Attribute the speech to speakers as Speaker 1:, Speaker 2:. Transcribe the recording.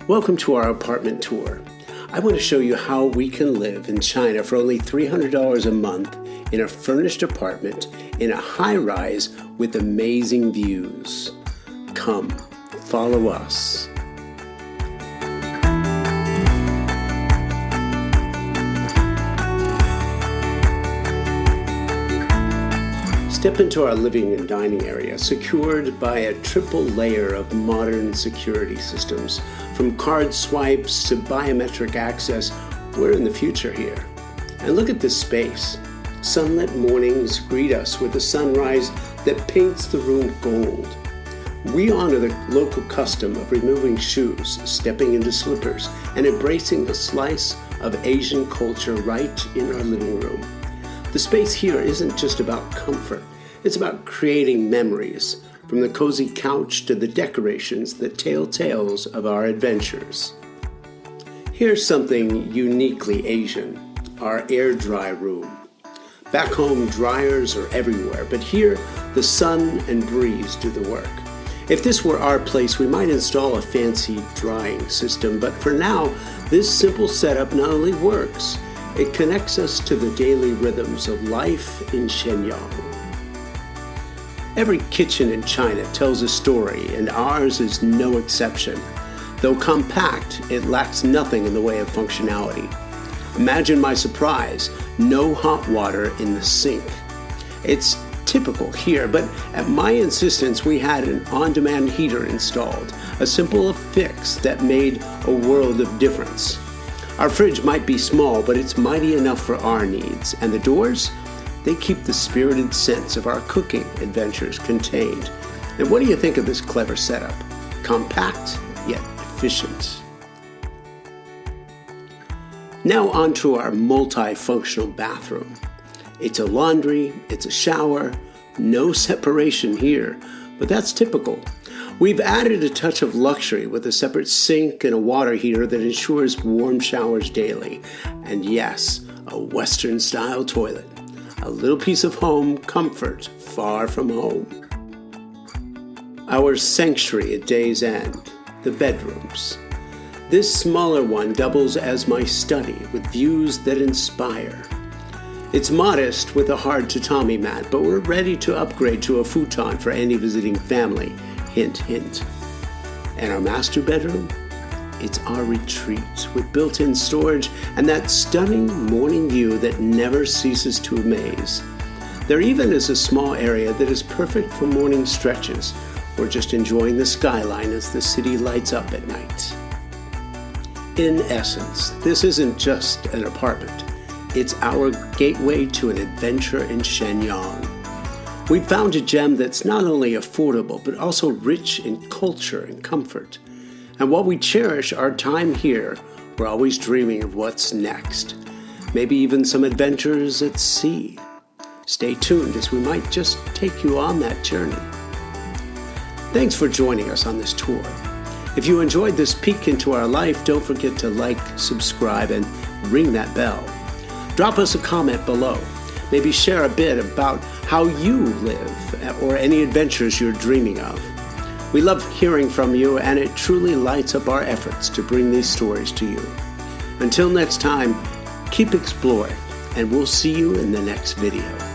Speaker 1: Welcome to our apartment tour. I want to show you how we can live in China for only $300 a month in a furnished apartment in a high-rise with amazing views. Come, follow us. Step into our living and dining area, secured by a triple layer of modern security systems. From card swipes to biometric access, we're in the future here. And look at this space. Sunlit mornings greet us with a sunrise that paints the room gold. We honor the local custom of removing shoes, stepping into slippers, and embracing a slice of Asian culture right in our living room. The space here isn't just about comfort. It's about creating memories, from the cozy couch to the decorations that tell tales of our adventures. Here's something uniquely Asian, our air dry room. Back home, dryers are everywhere, but here, the sun and breeze do the work. If this were our place, we might install a fancy drying system, but for now, this simple setup not only works, it connects us to the daily rhythms of life in Shenyang. Every kitchen in China tells a story, and ours is no exception. Though compact, it lacks nothing in the way of functionality. Imagine my surprise, no hot water in the sink. It's typical here, but at my insistence, we had an on-demand heater installed, a simple fix that made a world of difference. Our fridge might be small, but it's mighty enough for our needs. And the doors? They keep the spirited sense of our cooking adventures contained. And what do you think of this clever setup? Compact, yet efficient. Now onto our multifunctional bathroom. It's a laundry, it's a shower, no separation here, but that's typical. We've added a touch of luxury with a separate sink and a water heater that ensures warm showers daily. And yes, a Western-style toilet. A little piece of home comfort far from home. Our sanctuary at day's end, the bedrooms. This smaller one doubles as my study with views that inspire. It's modest with a hard tatami mat, but we're ready to upgrade to a futon for any visiting family. Hint, hint. And our master bedroom? It's our retreat with built-in storage and that stunning morning view that never ceases to amaze. There even is a small area that is perfect for morning stretches or just enjoying the skyline as the city lights up at night. In essence, this isn't just an apartment. It's our gateway to an adventure in Shenyang. We found a gem that's not only affordable, but also rich in culture and comfort. And while we cherish our time here, we're always dreaming of what's next. Maybe even some adventures at sea. Stay tuned as we might just take you on that journey. Thanks for joining us on this tour. If you enjoyed this peek into our life, don't forget to like, subscribe, and ring that bell. Drop us a comment below. Maybe share a bit about how you live or any adventures you're dreaming of. We love hearing from you, and it truly lights up our efforts to bring these stories to you. Until next time, keep exploring, and we'll see you in the next video.